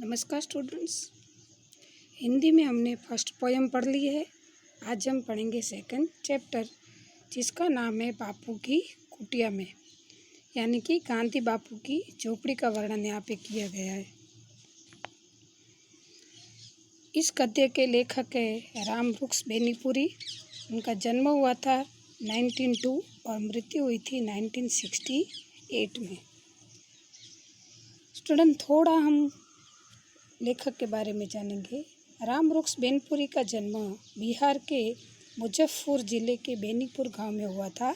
नमस्कार स्टूडेंट्स। हिंदी में हमने फर्स्ट पोयम पढ़ ली है। आज हम पढ़ेंगे सेकंड चैप्टर, जिसका नाम है बापू की कुटिया में, यानी कि गांधी बापू की झोपड़ी का वर्णन यहाँ पे किया गया है। इस गद्य के लेखक है रामवृक्ष बेनीपुरी। उनका जन्म हुआ था 1902 और मृत्यु हुई थी 1968 में। स्टूडेंट, थोड़ा हम लेखक के बारे में जानेंगे। रामवृक्ष बेनीपुरी का जन्म बिहार के मुजफ्फरपुर जिले के बेनीपुर गांव में हुआ था।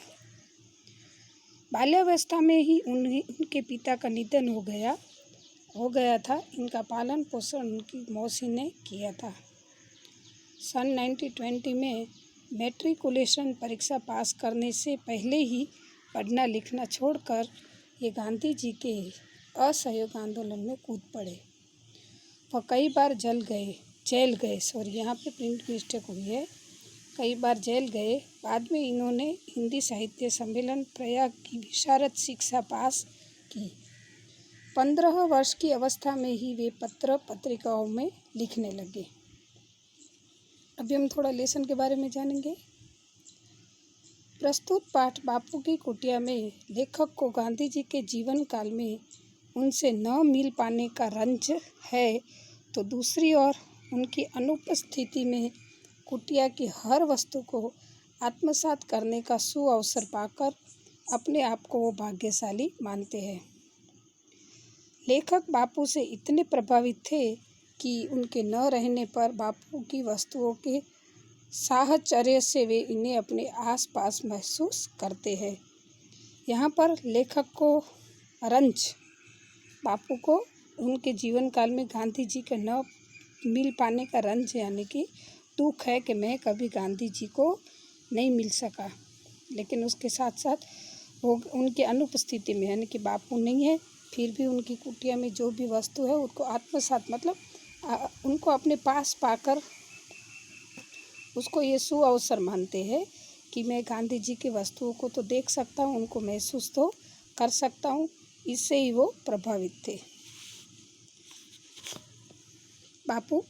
बाल्यावस्था में ही उनके पिता का निधन हो गया था। इनका पालन पोषण उनकी मौसी ने किया था। सन 1920 में मैट्रिकुलेशन परीक्षा पास करने से पहले ही पढ़ना लिखना छोड़कर ये गांधी जी के असहयोग आंदोलन में कूद पड़े। वह कई बार जेल गए। यहाँ पे प्रिंट मिस्टेक हुई है। कई बार जेल गए। बाद में इन्होंने हिंदी साहित्य सम्मेलन प्रयाग की विशारद शिक्षा पास की। 15 वर्ष की अवस्था में ही वे पत्र पत्रिकाओं में लिखने लगे। अभी हम थोड़ा लेसन के बारे में जानेंगे। प्रस्तुत पाठ बापू की कुटिया में लेखक को गांधी जी के जीवन काल में उनसे न मिल पाने का रंज है, तो दूसरी ओर उनकी अनुपस्थिति में कुटिया की हर वस्तु को आत्मसात करने का सुअवसर पाकर अपने आप को वो भाग्यशाली मानते हैं। लेखक बापू से इतने प्रभावित थे कि उनके न रहने पर बापू की वस्तुओं के साहचर्य से वे इन्हें अपने आसपास महसूस करते हैं। यहाँ पर लेखक को रंज, बापू को उनके जीवन काल में गांधी जी के न मिल पाने का रंज यानी कि दुख है कि मैं कभी गांधी जी को नहीं मिल सका। लेकिन उसके साथ साथ वो उनकी अनुपस्थिति में यानी कि बापू नहीं है, फिर भी उनकी कुटिया में जो भी वस्तु है उनको आत्मसात मतलब उनको अपने पास पाकर उसको ये सुअवसर मानते हैं कि मैं गांधी जी की वस्तुओं को तो देख सकता हूँ, उनको महसूस तो कर सकता हूँ। इससे ही वो प्रभावित थे। बापू,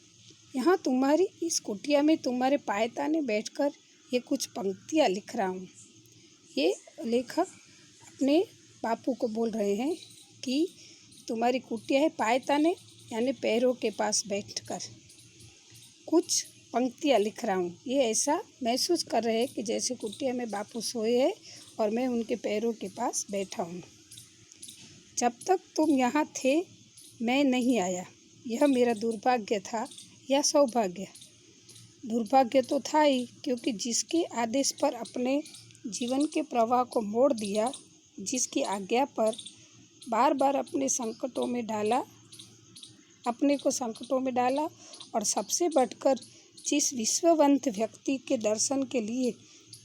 यहाँ तुम्हारी इस कुटिया में तुम्हारे पायताने बैठकर ये कुछ पंक्तियाँ लिख रहा हूँ। ये लेखक अपने बापू को बोल रहे हैं कि तुम्हारी कुटिया है, पायताने यानी पैरों के पास बैठकर कुछ पंक्तियाँ लिख रहा हूँ। ये ऐसा महसूस कर रहे हैं कि जैसे कुटिया में बापू सोए हैं और मैं उनके पैरों के पास बैठा हूँ। जब तक तुम यहाँ थे मैं नहीं आया, यह मेरा दुर्भाग्य था या सौभाग्य। दुर्भाग्य तो था ही, क्योंकि जिसके आदेश पर अपने जीवन के प्रवाह को मोड़ दिया, जिसकी आज्ञा पर बार बार अपने को संकटों में डाला और सबसे बढ़कर जिस विश्ववंत व्यक्ति के दर्शन के लिए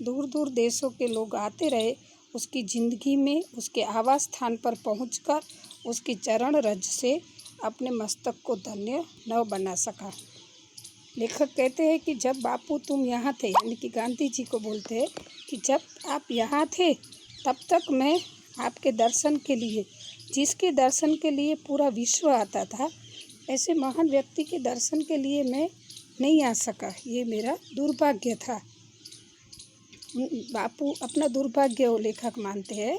दूर दूर देशों के लोग आते रहे, उसकी ज़िंदगी में उसके आवास स्थान पर पहुंचकर उसकी चरण रज से अपने मस्तक को धन्य न बना सका। लेखक कहते हैं कि जब बापू तुम यहाँ थे, यानी कि गांधी जी को बोलते हैं कि जब आप यहाँ थे तब तक मैं आपके दर्शन के लिए, जिसके दर्शन के लिए पूरा विश्व आता था, ऐसे महान व्यक्ति के दर्शन के लिए मैं नहीं आ सका। ये मेरा दुर्भाग्य था। बापू अपना दुर्भाग्य वो लेखक मानते हैं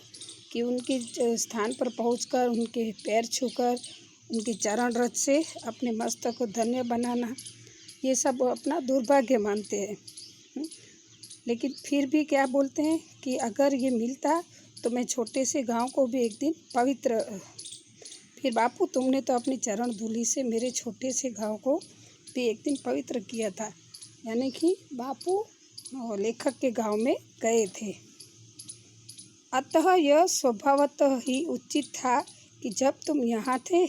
कि उनके स्थान पर पहुंचकर उनके पैर छूकर उनके चरण रज से अपने मस्तक को धन्य बनाना, ये सब वो अपना दुर्भाग्य मानते हैं। लेकिन फिर भी क्या बोलते हैं कि अगर ये मिलता तो मैं छोटे से गांव को भी एक दिन पवित्र। फिर बापू तुमने तो अपनी चरण धूलि से मेरे छोटे से गांव को भी एक दिन पवित्र किया था। यानी कि बापू लेखक के गांव में गए थे। अतः यह स्वभावतः ही उचित था कि जब तुम यहाँ थे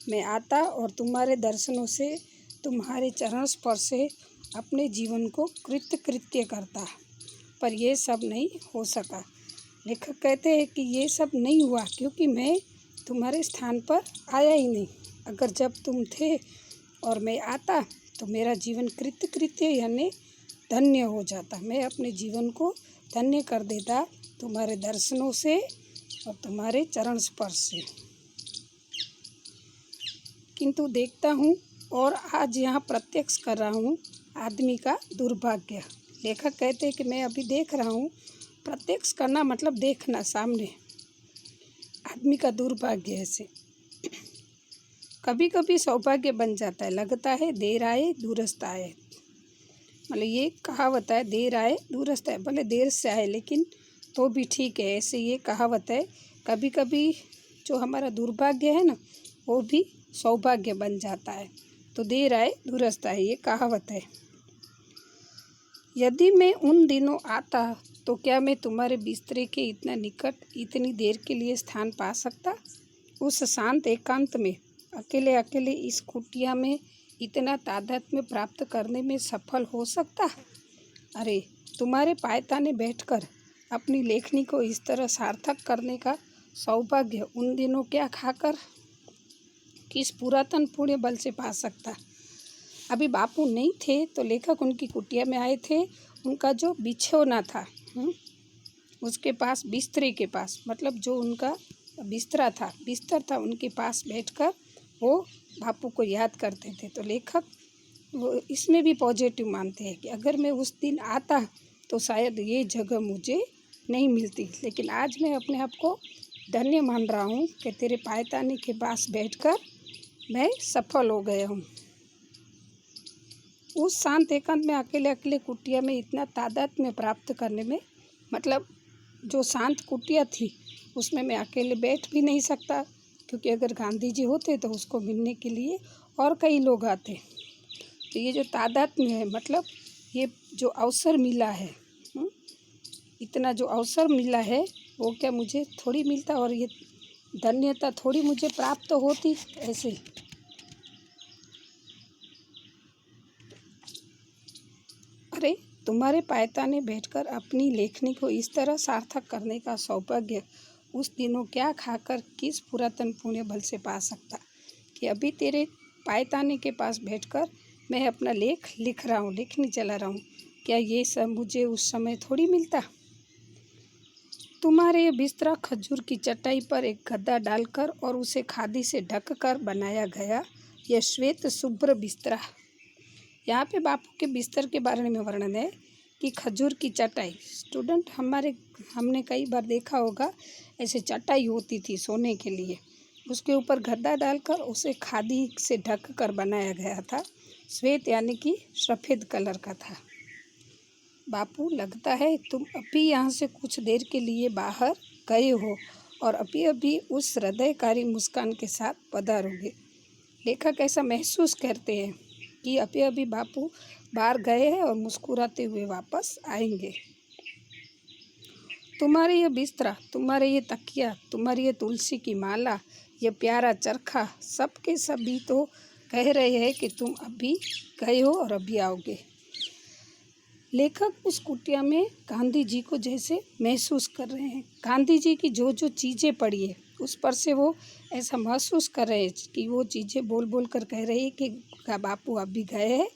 मैं आता और तुम्हारे दर्शनों से, तुम्हारे चरण स्पर्श से अपने जीवन को कृत्य करता। पर यह सब नहीं हो सका। लेखक कहते हैं कि ये सब नहीं हुआ क्योंकि मैं तुम्हारे स्थान पर आया ही नहीं। अगर जब तुम थे और मैं आता तो मेरा जीवन कृत्य यानी धन्य हो जाता। मैं अपने जीवन को धन्य कर देता तुम्हारे दर्शनों से और तुम्हारे चरण स्पर्श से। किंतु देखता हूँ और आज यहाँ प्रत्यक्ष कर रहा हूँ आदमी का दुर्भाग्य। लेखक कहते हैं कि मैं अभी देख रहा हूँ, प्रत्यक्ष करना मतलब देखना सामने, आदमी का दुर्भाग्य ऐसे कभी कभी सौभाग्य बन जाता है। लगता है देर आए दूरस्थ आए, मतलब ये कहावत है, देर आए दूरस्थ आए, भले देर से आए लेकिन तो भी ठीक है, ऐसे ये कहावत है। कभी कभी जो हमारा दुर्भाग्य है ना, वो भी सौभाग्य बन जाता है। तो देर आए दूरस्थ आए, ये कहावत है। यदि मैं उन दिनों आता तो क्या मैं तुम्हारे बिस्तरे के इतना निकट इतनी देर के लिए स्थान पा सकता? उस शांत एकांत में अकेले अकेले इस कुटिया में इतना तादात्म्य प्राप्त करने में सफल हो सकता? अरे, तुम्हारे पायताने बैठकर अपनी लेखनी को इस तरह सार्थक करने का सौभाग्य उन दिनों क्या खाकर किस पुरातन पुण्य बल से पा सकता? अभी बापू नहीं थे तो लेखक उनकी कुटिया में आए थे। उनका जो बिछौना था, उसके पास, बिस्तरे के पास, मतलब जो उनका बिस्तर था, उनके पास बैठकर वो बापू को याद करते थे। तो लेखक वो इसमें भी पॉजिटिव मानते हैं कि अगर मैं उस दिन आता तो शायद ये जगह मुझे नहीं मिलती, लेकिन आज मैं अपने आप को धन्य मान रहा हूँ कि तेरे पायताने के पास बैठकर मैं सफल हो गया हूँ। उस शांत एकांत में अकेले अकेले कुटिया में इतना तादात्म्य प्राप्त करने में, मतलब जो शांत कुटिया थी उसमें मैं अकेले बैठ भी नहीं सकता, क्योंकि अगर गांधी जी होते तो उसको मिलने के लिए और कई लोग आते। तो ये जो तादात्म्य है, मतलब ये जो अवसर मिला है, इतना जो अवसर मिला है वो क्या मुझे थोड़ी मिलता, और ये धन्यता थोड़ी मुझे प्राप्त होती ऐसे। अरे, तुम्हारे पायताने बैठकर अपनी लेखनी को इस तरह सार्थक करने का सौभाग्य उस दिनों क्या खाकर किस पुरातन पुण्य बल से पा सकता कि अभी तेरे पायताने के पास बैठकर मैं अपना लेख लिख रहा हूँ, लेखनी चला रहा हूँ। क्या ये सब मुझे उस समय थोड़ी मिलता? तुम्हारे ये बिस्तरा खजूर की चटाई पर एक गद्दा डालकर और उसे खादी से ढककर बनाया गया यह श्वेत शुभ्र बिस्तरा। यहाँ पे बापू के बिस्तर के बारे में वर्णन है कि खजूर की चटाई, स्टूडेंट हमने कई बार देखा होगा, ऐसे चटाई होती थी सोने के लिए, उसके ऊपर गद्दा डालकर उसे खादी से ढक कर बनाया गया था। श्वेत यानी कि सफ़ेद कलर का था। बापू, लगता है तुम अभी यहाँ से कुछ देर के लिए बाहर गए हो और अभी अभी उस हृदयकारी मुस्कान के साथ पधारोगे। लेखक ऐसा महसूस करते हैं कि अभी अभी बापू बाहर गए हैं और मुस्कुराते हुए वापस आएंगे। तुम्हारे ये बिस्तरा, तुम्हारे ये तकिया, तुम्हारी ये तुलसी की माला, ये प्यारा चरखा, सब के सभी तो कह रहे हैं कि तुम अभी गए हो और अभी आओगे। लेखक उस कुटिया में गांधी जी को जैसे महसूस कर रहे हैं। गांधी जी की जो जो चीज़ें पड़ी है उस पर से वो ऐसा महसूस कर रहे हैं कि वो चीज़ें बोल बोल कर कह रहे हैं कि बापू अभी गए हैं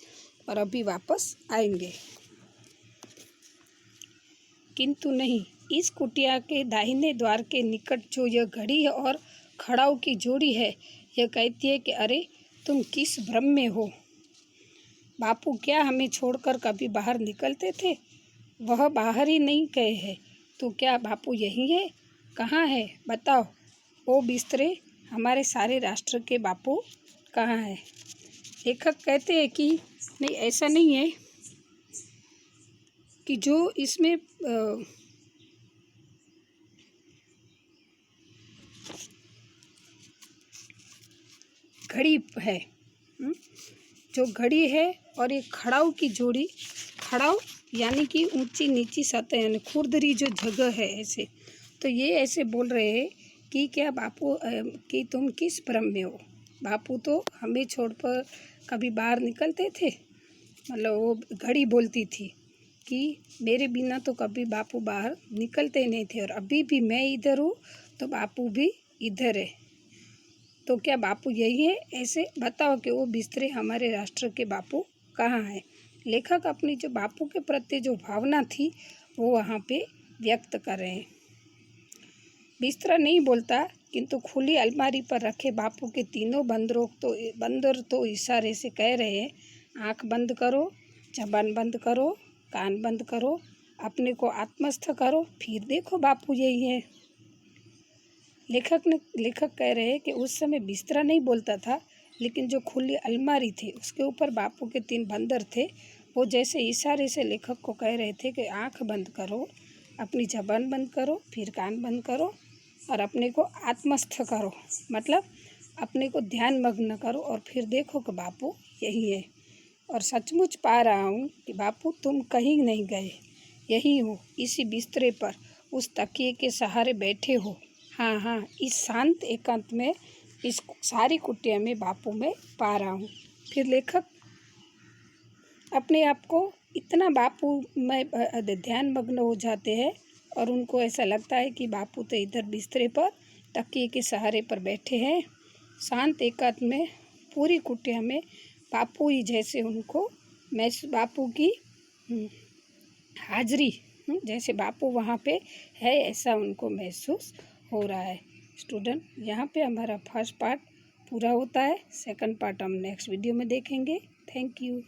और अभी वापस आएंगे। किंतु नहीं, इस कुटिया के दाहिने द्वार के निकट जो यह घड़ी है और खड़ाऊ की जोड़ी है, यह कहती है कि अरे, तुम किस भ्रम में हो? बापू क्या हमें छोड़कर कभी बाहर निकलते थे? वह बाहर ही नहीं गए हैं। तो क्या बापू यही है? कहाँ है? बताओ। ओ बिस्तरे, हमारे सारे राष्ट्र के बापू कहाँ हैं? लेखक कहते हैं कि नहीं, ऐसा नहीं है कि जो इसमें घड़ी है, जो घड़ी है और एक खड़ाऊ की जोड़ी, खड़ाऊ यानी कि ऊंची नीची सतह, यानी खुरदरी जो जगह है ऐसे। तो ये ऐसे बोल रहे हैं कि क्या बापू कि तुम किस भ्रम में हो? बापू तो हमें छोड़कर कभी बाहर निकलते थे, मतलब वो घड़ी बोलती थी कि मेरे बिना तो कभी बापू बाहर निकलते नहीं थे, और अभी भी मैं इधर हूँ तो बापू भी इधर है। तो क्या बापू यही है? ऐसे बताओ कि वो बिस्तरे हमारे राष्ट्र के बापू कहाँ हैं? लेखक अपनी जो बापू के प्रति जो भावना थी वो वहाँ पे व्यक्त कर रहे हैं। बिस्तरा नहीं बोलता किंतु खुली अलमारी पर रखे बापू के तीनों बंदर तो इशारे से कह रहे हैं, आँख बंद करो, जबान बंद करो, कान बंद करो, अपने को आत्मस्थ करो, फिर देखो बापू यही है। लेखक कह रहे हैं कि उस समय बिस्तरा नहीं बोलता था, लेकिन जो खुली अलमारी थी उसके ऊपर बापू के 3 बंदर थे, वो जैसे इशारे से लेखक को कह रहे थे कि आँख बंद करो, अपनी जबान बंद करो, फिर कान बंद करो और अपने को आत्मस्थ करो, मतलब अपने को ध्यान मग्न करो और फिर देखो कि बापू यही है। और सचमुच पा रहा हूँ कि बापू तुम कहीं नहीं गए, यही हो, इसी बिस्तरे पर उस तकिए के सहारे बैठे हो। हाँ हाँ, इस शांत एकांत में, इस सारी कुटिया में बापू मैं पा रहा हूँ। फिर लेखक अपने आप को इतना बापू में ध्यान मग्न हो जाते हैं और उनको ऐसा लगता है कि बापू तो इधर बिस्तरे पर तकिए के सहारे पर बैठे हैं। शांत एकांत में पूरी कुटिया में बापू ही जैसे उनको बापू की हाजिरी, जैसे बापू वहाँ पे है ऐसा उनको महसूस हो रहा है। स्टूडेंट, यहाँ पे हमारा फर्स्ट पार्ट पूरा होता है। सेकंड पार्ट हम नेक्स्ट वीडियो में देखेंगे। Thank you.